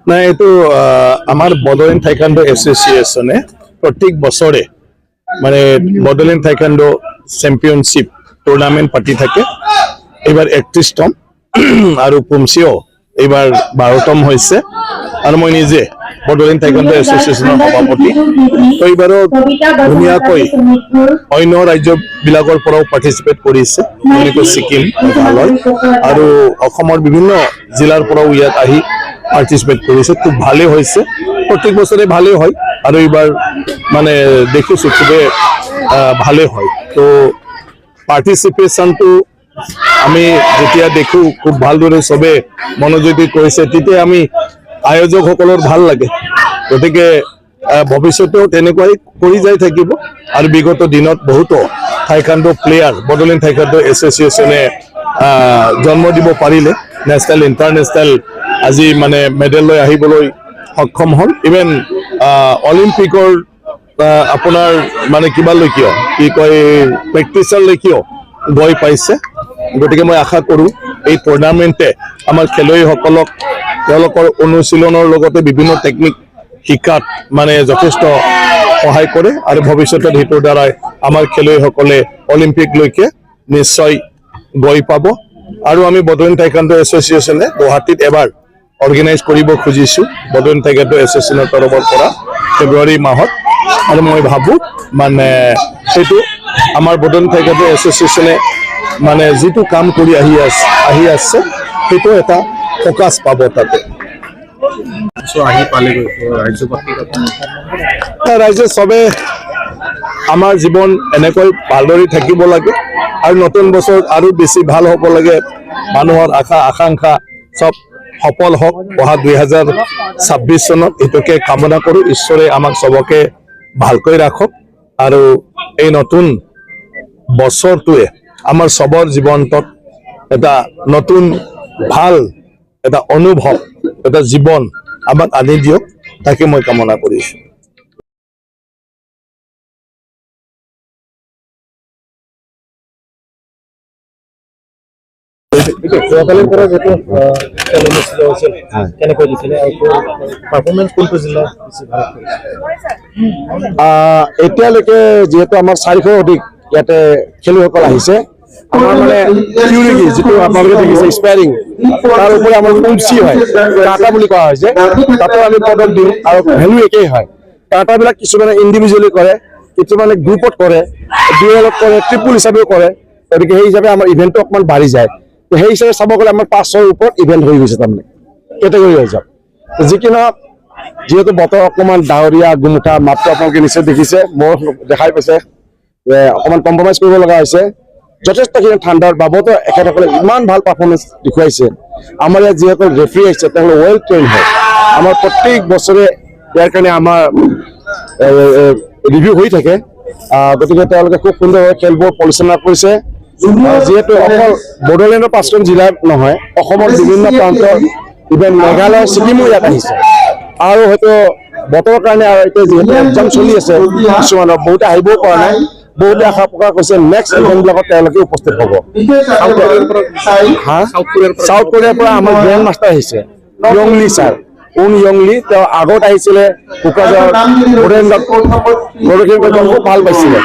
না এইটো আমাৰ বডোলেণ্ড টাইকোৱাণ্ডো এছ'চিয়েশ্যনে প্ৰত্যেক বছৰে মানে বডোলেণ্ড টাইকোৱাণ্ডো চেম্পিয়নশ্বিপ টুৰ্ণামেণ্ট পাতি থাকে। এইবাৰ 31তম আৰু পুমচিও এইবাৰ 12তম হৈছে আৰু মই নিজে বডোলেণ্ড টাইকোৱাণ্ডো এছ'চিয়েশ্যনৰ সভাপতি। তো এইবাৰো ধুনীয়াকৈ অন্য ৰাজ্যবিলাকৰ পৰাও পাৰ্টিচিপেট কৰিছে, যেনেকৈ ছিকিম, মেঘালয় আৰু অসমৰ বিভিন্ন জিলাৰ পৰাও ইয়াত আহি পাৰ্টিচিপেট কৰিছে। খুব ভালেই হৈছে, প্ৰত্যেক বছৰে ভালেই হয় আৰু এইবাৰ মানে দেখিছোঁ খুবেই ভালেই হয়। তো পাৰ্টিচিপেশ্যনটো আমি যেতিয়া দেখোঁ খুব ভালদৰে চবে মনোযোগী কৰিছে, তেতিয়া আমি আয়োজকসকলৰ ভাল লাগে। গতিকে ভৱিষ্যতেও তেনেকুৱাই কৰি যাই থাকিব আৰু বিগত দিনত বহুতো টাইকোৱাণ্ডো প্লেয়াৰ বডোলেণ্ড টাইকোৱাণ্ডো এছ'চিয়েশ্যনে জন্ম দিব পাৰিলে, নেশ্যনেল ইণ্টাৰনেশ্যনেল আজি মানে মেডেল লৈ আহিবলৈ সক্ষম হ'ল। ইভেন অলিম্পিকৰ আপোনাৰ মানে কিবালৈকেও কি কয় প্ৰেক্টিচলৈকেও গৈ পাইছে। গতিকে মই আশা কৰোঁ এই টুৰ্ণামেণ্টে আমাৰ খেলুৱৈসকলক তেওঁলোকৰ অনুশীলনৰ লগতে বিভিন্ন টেকনিক শিকাত মানে যথেষ্ট সহায় কৰে আৰু ভৱিষ্যতত সেইটোৰ দ্বাৰাই আমাৰ খেলুৱৈসকলে অলিম্পিকলৈকে নিশ্চয় গৈ পাব। আৰু আমি বডোলেণ্ড টাইকোৱাণ্ডো এছ'চিয়েশ্যনে গুৱাহাটীত এবাৰ অৰ্গেনাইজ কৰিব খুজিছোঁ বডোলেণ্ড টাইকোৱাণ্ডো এছ'চিয়েশ্যনৰ তৰফৰ পৰা ফেব্ৰুৱাৰী মাহত। আৰু মই ভাবোঁ মানে সেইটো আমাৰ বডোলেণ্ড টাইকোৱাণ্ডো এছ'চিয়েশ্যনে মানে যিটো কাম কৰি আহি আছে সেইটো এটা ফ'কাছ পাব তাতে। ৰাইজে চবে আমাৰ জীৱন এনেকৈ ভালদৰে থাকিব লাগে আৰু নতুন বছৰ আৰু বেছি ভাল হ'ব লাগে। মানুহৰ আশা আকাংক্ষা চব সফল হওক অহা 2026 চনত, এইটোকে কামনা কৰোঁ। ঈশ্বৰে আমাক চবকে ভালকৈ ৰাখক আৰু এই নতুন বছৰটোৱে আমাৰ চবৰ জীৱনটোত এটা নতুন ভাল এটা অনুভৱ, এটা জীৱন আমাক আনি দিয়ক, তাকে মই কামনা কৰিছোঁ। যোৱাকালিৰ পৰা যিটো খেল অনুষ্ঠিত হৈছিল কেনেকৈ দিছিলে আৰু পাৰফৰ্মেঞ্চ কোনটো জিলাত বেছি ভাল কৰিছে? এতিয়ালৈকে যিহেতু আমাৰ 400 অধিক ইয়াতে খেলুৱৈসকল আহিছে, আমাৰ মানে কিউৰিগি যিটো আপোনালোকে দেখিছে স্পেয়াৰিং, তাৰ উপৰি আমাৰ পুমচি হয়, কাটা বুলি কোৱা হৈছে, তাতো আমি পদক দিওঁ আৰু ভেলু একেই হয়। কাটাবিলাক কিছুমানে ইণ্ডিভিজুৱেলি কৰে, কিছুমানে গ্ৰুপত কৰে, ডুৱেলত কৰে, ট্ৰিপুল হিচাপেও কৰে। গতিকে সেই হিচাপে আমাৰ ইভেণ্টটো অকণমান বাঢ়ি যায়। সেই হিচাপে চাব গ'লে আমাৰ 500ৰ ওপৰত ইভেণ্ট হৈ গৈছে, তাৰমানে কেটেগৰী হৈ যাওক। যি কি নহওক, যিহেতু বতৰ অকণমান ডাৱৰীয়া গুমুঠা, মাত্ৰ আপোনালোকে নিশ্চয় দেখিছে, মোৰ দেখাই পাইছে যে অকণমান কম্প্ৰমাইজ কৰিব লগা হৈছে। যথেষ্টখিনি ঠাণ্ডাৰ বাবতো এখেতসকলে ইমান ভাল পাৰফৰ্মেঞ্চ দেখুৱাইছে। আমাৰ ইয়াত যিহেতু ৰেফাৰী আহিছে, তেওঁলোকে ৱেল ট্ৰেইন হয়। আমাৰ প্ৰত্যেক বছৰে ইয়াৰ কাৰণে আমাৰ ৰিভিউ হৈ থাকে। গতিকে তেওঁলোকে খুব সুন্দৰভাৱে খেলবোৰ পৰিচালনা কৰিছে। যিহেতু অকল বড়োলেণ্ডৰ 5খন জিলা নহয়, অসমৰ বিভিন্ন প্ৰান্তৰ ইভেন মেঘালয়, ছিকিমো ইয়াত আহিছে। আৰু হয়তো বতৰৰ কাৰণে আৰু এতিয়া যিহেতু এক্সাম চলি আছে, কিছুমানৰ বহুতে আহিবও পৰা নাই, বহুতে আশা প্ৰকাশ কৰিছে নেক্সট ইভেণ্টবিলাকত তেওঁলোকে উপস্থিত হ'ব। চাউথ কোৰিয়াৰ পৰা আমাৰ গ্ৰেণ্ড মাষ্টাৰ আহিছে য়ংলি ছাৰ, য়ংলি। তেওঁ আগত আহিছিলে কোকৰাঝাৰ খুব ভাল পাইছিলে,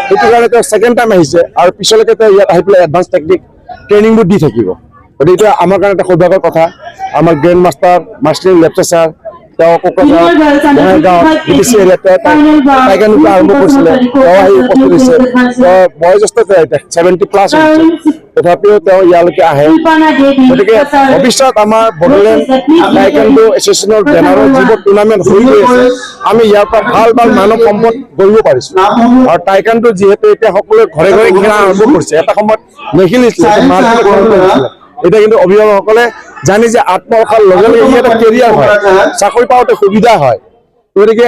সেইটো কাৰণে তেওঁ ছেকেণ্ড টাইম আহিছে আৰু পিছলৈকে তেওঁ ইয়াত আহি পেলাই এডভান্স টেকনিক ট্ৰেইনিংবোৰ দি থাকিব। গতিকে এইটো আমাৰ কাৰণে এটা সৌভাগ্যৰ কথা। আমাৰ গ্ৰেণ্ড মাষ্টাৰ মাষ্টাৰ লেপচাৰ ছাৰ, তেওঁ কোকৰাঝাৰ বঙাইগাঁৱত BTC এৰিয়াত টাইকোৱাণ্ডো আৰম্ভ কৰিছিলে, তেওঁ আহি উপস্থিত হৈছে। তেওঁ বয়োজ্যেষ্ঠ 70+ হৈছে, তথাপিও তেওঁ ইয়ালৈকে আহে। গতিকে ভৱিষ্যত আমাৰ বড়োলেণ্ড টাইকোৱাণ্ডো এছ'চিয়েশ্যনৰ বেনাৰত যিবোৰ টুৰ্ণামেণ্ট হৈ গৈ আছে, আমি ইয়াৰ পৰা ভাল ভাল মানৱ সম্পদ গঢ়িব পাৰিছোঁ। আৰু টাইকোৱাণ্ডো যিহেতু এতিয়া সকলোৱে ঘৰে ঘৰে খেলা আৰম্ভ কৰিছে, এটা সময়ত নেখেলিছিলে, এতিয়া কিন্তু অভিভাৱকসকলে জানি যে আত্মৰক্ষাৰ লগে লগে ই এটা কেৰিয়াৰ হয়, চাকৰি পাওঁতে সুবিধা হয়। গতিকে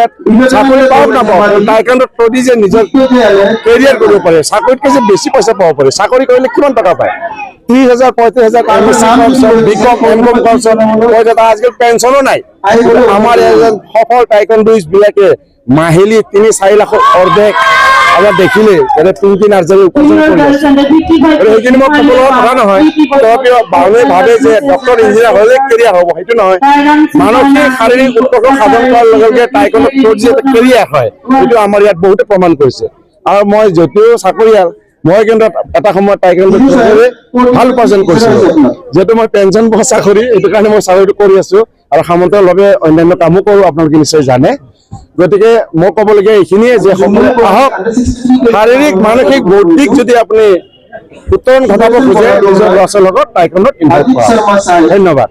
চাকৰি পাওক নাপাওক, টাইকোৱাণ্ডোৰ প্ৰতি যে নিজৰ কেৰিয়াৰ কৰিব পাৰে, চাকৰিতকৈ যে বেছি পইচা পাব পাৰে। চাকৰি কৰিলে কিমান টকা পায়? 30,000 35,000 MSc BCom MCom আজিকালি পেঞ্চনো নাই। আমাৰ এজন সফল টাইকোৱাণ্ডোইষ্টবিলাকে মাহিলী 3-4 লাখৰ অৰ্ধেক আমাৰ দেখিলে যেনে পিংকি নাৰ্জাৰী উপাৰ্জন কৰি আছে আৰু সেইখিনি মই ক'ব লগা কথা নহয় তথাপিও মানুহে ভাবে যে ডক্টৰ ইঞ্জিনিয়াৰ হ'লে কেৰিয়াৰ হ'ব সেইটো নহয় মানসিক শাৰীৰিক উৎকৰ্ষ সাধন কৰাৰ লগে লগে টাইকোৱাণ্ডোত স্পৰ্টছ যে এটা কেৰিয়াৰ হয় সেইটো আমাৰ ইয়াত বহুতে প্ৰমাণ কৰিছে আৰু মই যদিও চাকৰিয়াল মই কিন্তু এটা সময়ত টাইকোৱাণ্ডোত ভাল উপাৰ্জন কৰিছিলোঁ যিহেতু মই পেঞ্চন পোৱা চাকৰি এইটো কাৰণে মই চাকৰিটো কৰি আছো আৰু সামন্তৰালভাৱে অন্যান্য কামো কৰোঁ আপোনালোকে নিশ্চয় জানে গতিকে মই ক'বলগীয়া এইখিনিয়ে যে সকলোৱে আহক শাৰীৰিক মানসিক বৌদ্ধিক যদি আপুনি উত্তৰণ ঘটাব খোজে নিজৰ ল'ৰা ছোৱালীৰ লগত টাইকোৱাণ্ডোত ইনভল্ভ কৰা ধন্যবাদ।